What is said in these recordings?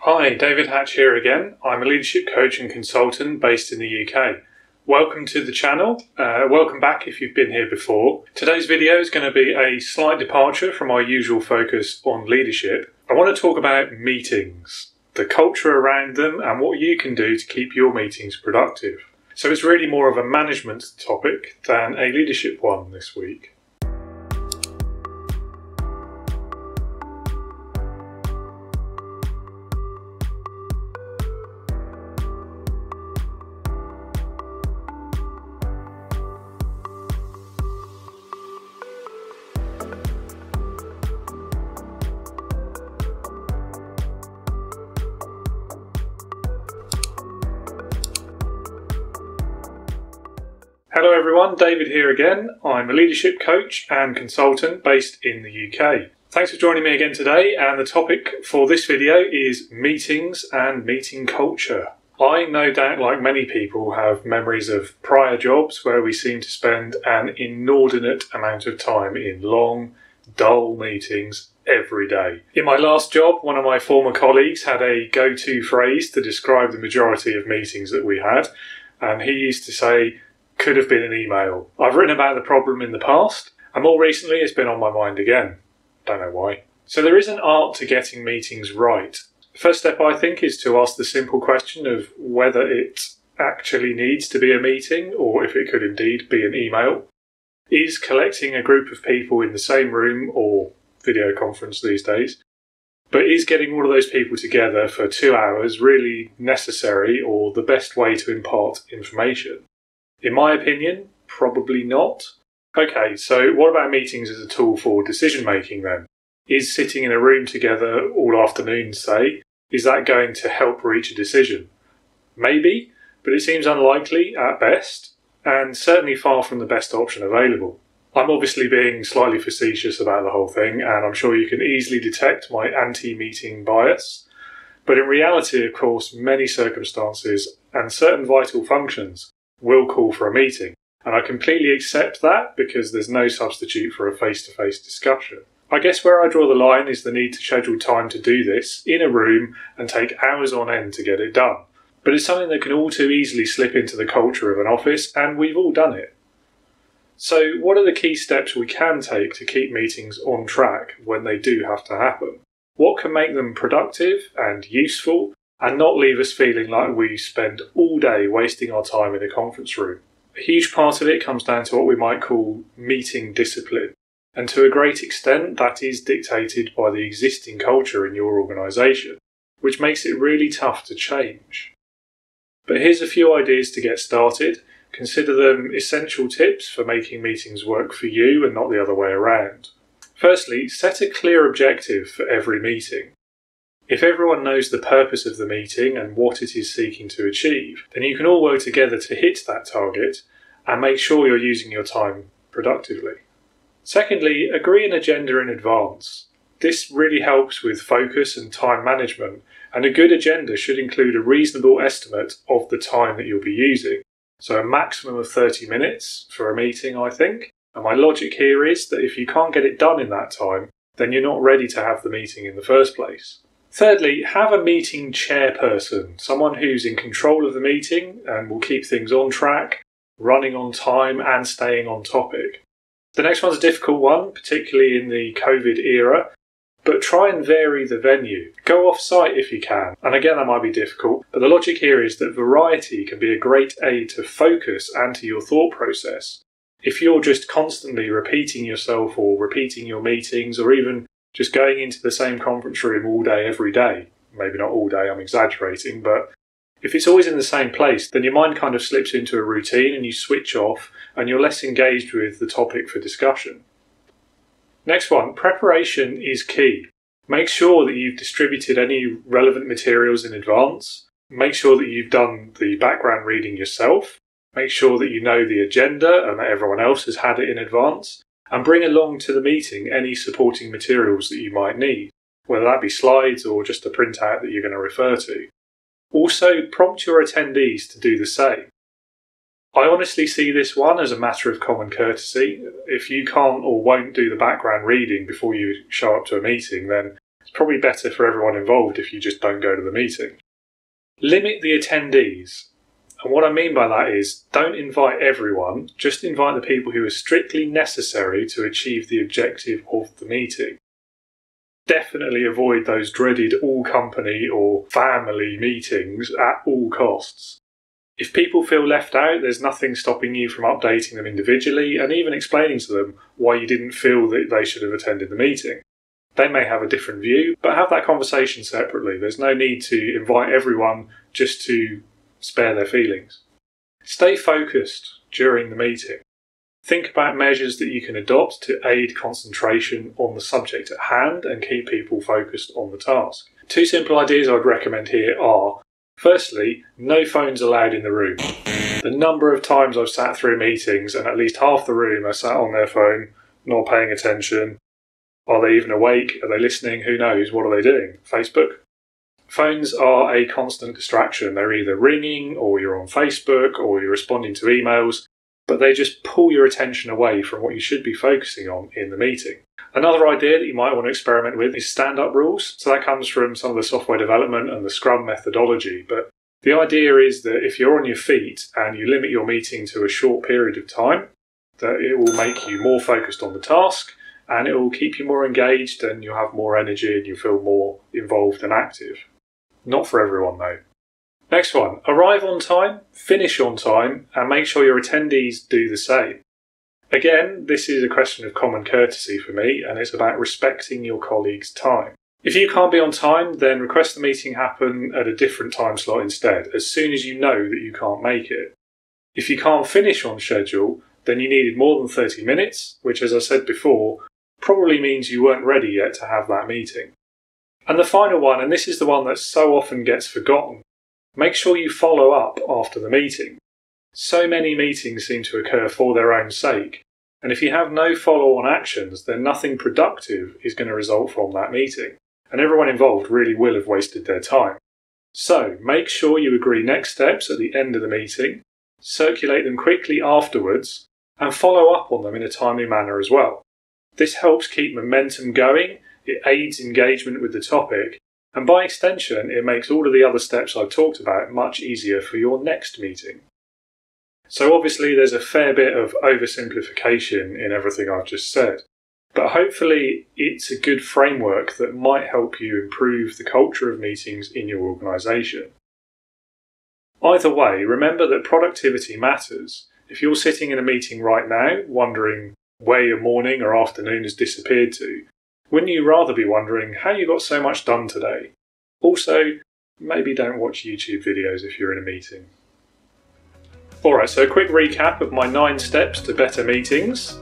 Hi, David Hatch here again. I'm a leadership coach and consultant based in the UK. Welcome to the channel. Welcome back if you've been here before. Today's video is going to be a slight departure from our usual focus on leadership. I want to talk about meetings, the culture around them, and what you can do to keep your meetings productive. So it's really more of a management topic than a leadership one this week. Hello everyone, David here again. I'm a leadership coach and consultant based in the UK. Thanks for joining me again today, and the topic for this video is meetings and meeting culture. I no doubt, like many people, have memories of prior jobs where we seem to spend an inordinate amount of time in long, dull meetings every day. In my last job, one of my former colleagues had a go-to phrase to describe the majority of meetings that we had, and he used to say, "Could have been an email." I've written about the problem in the past, and more recently it's been on my mind again. Don't know why. So there is an art to getting meetings right. The first step, I think, is to ask the simple question of whether it actually needs to be a meeting or if it could indeed be an email. Is collecting a group of people in the same room, or video conference these days, but is getting all of those people together for 2 hours really necessary or the best way to impart information? In my opinion, probably not. Okay, so what about meetings as a tool for decision making then? Is sitting in a room together all afternoon, say, is that going to help reach a decision? Maybe, but it seems unlikely at best, and certainly far from the best option available. I'm obviously being slightly facetious about the whole thing, and I'm sure you can easily detect my anti-meeting bias. But in reality, of course, many circumstances and certain vital functions will call for a meeting, and I completely accept that because there's no substitute for a face-to-face discussion. I guess where I draw the line is the need to schedule time to do this in a room and take hours on end to get it done. But it's something that can all too easily slip into the culture of an office, and we've all done it. So what are the key steps we can take to keep meetings on track when they do have to happen? What can make them productive and useful and not leave us feeling like we spend all day wasting our time in a conference room? A huge part of it comes down to what we might call meeting discipline, and to a great extent that is dictated by the existing culture in your organisation, which makes it really tough to change. But here's a few ideas to get started. Consider them essential tips for making meetings work for you and not the other way around. Firstly, set a clear objective for every meeting. If everyone knows the purpose of the meeting and what it is seeking to achieve, then you can all work together to hit that target and make sure you're using your time productively. Secondly, agree an agenda in advance. This really helps with focus and time management, and a good agenda should include a reasonable estimate of the time that you'll be using. So a maximum of 30 minutes for a meeting, I think. And my logic here is that if you can't get it done in that time, then you're not ready to have the meeting in the first place. Thirdly, have a meeting chairperson, someone who's in control of the meeting and will keep things on track, running on time and staying on topic. The next one's a difficult one, particularly in the COVID era, but try and vary the venue. Go off-site if you can, and again that might be difficult, but the logic here is that variety can be a great aid to focus and to your thought process. If you're just constantly repeating yourself or repeating your meetings or even just going into the same conference room all day, every day, maybe not all day, I'm exaggerating, but if it's always in the same place, then your mind kind of slips into a routine and you switch off and you're less engaged with the topic for discussion. Next one, preparation is key. Make sure that you've distributed any relevant materials in advance. Make sure that you've done the background reading yourself. Make sure that you know the agenda and that everyone else has had it in advance. And bring along to the meeting any supporting materials that you might need, whether that be slides or just a printout that you're going to refer to. Also, prompt your attendees to do the same. I honestly see this one as a matter of common courtesy. If you can't or won't do the background reading before you show up to a meeting, then it's probably better for everyone involved if you just don't go to the meeting. Limit the attendees. And what I mean by that is, don't invite everyone, just invite the people who are strictly necessary to achieve the objective of the meeting. Definitely avoid those dreaded all-company or family meetings at all costs. If people feel left out, there's nothing stopping you from updating them individually and even explaining to them why you didn't feel that they should have attended the meeting. They may have a different view, but have that conversation separately. There's no need to invite everyone just to spare their feelings. Stay focused during the meeting. Think about measures that you can adopt to aid concentration on the subject at hand and keep people focused on the task. 2 simple ideas I'd recommend here are, firstly, no phones allowed in the room. The number of times I've sat through meetings and at least half the room are sat on their phone, not paying attention. Are they even awake? Are they listening? Who knows? What are they doing? Facebook? Phones are a constant distraction. They're either ringing, or you're on Facebook, or you're responding to emails, but they just pull your attention away from what you should be focusing on in the meeting. Another idea that you might want to experiment with is stand-up rules. So that comes from some of the software development and the Scrum methodology. But the idea is that if you're on your feet and you limit your meeting to a short period of time, that it will make you more focused on the task, and it will keep you more engaged and you'll have more energy and you feel more involved and active. Not for everyone though. Next one, arrive on time, finish on time, and make sure your attendees do the same. Again, this is a question of common courtesy for me, and it's about respecting your colleagues' time. If you can't be on time, then request the meeting happen at a different time slot instead, as soon as you know that you can't make it. If you can't finish on schedule, then you needed more than 30 minutes, which, as I said before, probably means you weren't ready yet to have that meeting. And the final one, and this is the one that so often gets forgotten, make sure you follow up after the meeting. So many meetings seem to occur for their own sake, and if you have no follow-on actions, then nothing productive is going to result from that meeting, and everyone involved really will have wasted their time. So make sure you agree next steps at the end of the meeting, circulate them quickly afterwards, and follow up on them in a timely manner as well. This helps keep momentum going, it aids engagement with the topic, and by extension, it makes all of the other steps I've talked about much easier for your next meeting. So obviously there's a fair bit of oversimplification in everything I've just said, but hopefully it's a good framework that might help you improve the culture of meetings in your organisation. Either way, remember that productivity matters. If you're sitting in a meeting right now, wondering where your morning or afternoon has disappeared to, wouldn't you rather be wondering how you got so much done today? Also, maybe don't watch YouTube videos if you're in a meeting. Alright, so a quick recap of my 9 steps to better meetings.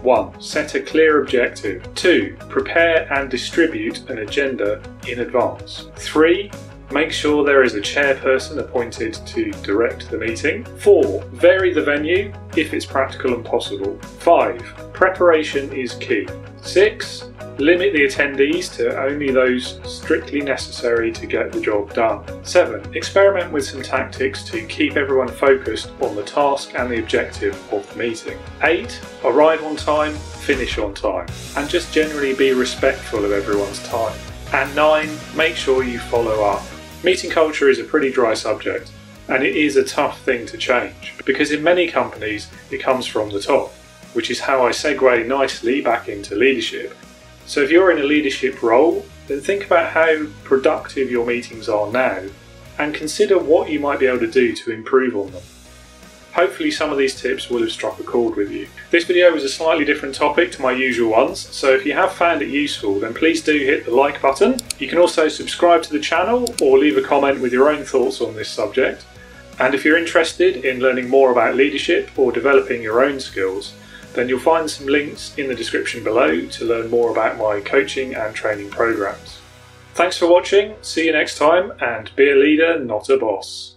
1. Set a clear objective. 2. Prepare and distribute an agenda in advance. 3. Make sure there is a chairperson appointed to direct the meeting. 4. Vary the venue if it's practical and possible. 5. Preparation is key. 6. Limit the attendees to only those strictly necessary to get the job done. 7. Experiment with some tactics to keep everyone focused on the task and the objective of the meeting. 8. Arrive on time, finish on time, and just generally be respectful of everyone's time. And 9. Make sure you follow up. Meeting culture is a pretty dry subject, and it is a tough thing to change, because in many companies it comes from the top, which is how I segue nicely back into leadership. So if you're in a leadership role, then think about how productive your meetings are now, and consider what you might be able to do to improve on them. Hopefully some of these tips will have struck a chord with you. This video was a slightly different topic to my usual ones, so if you have found it useful, then please do hit the like button. You can also subscribe to the channel or leave a comment with your own thoughts on this subject. And if you're interested in learning more about leadership or developing your own skills, then you'll find some links in the description below to learn more about my coaching and training programs. Thanks for watching, see you next time, and be a leader, not a boss.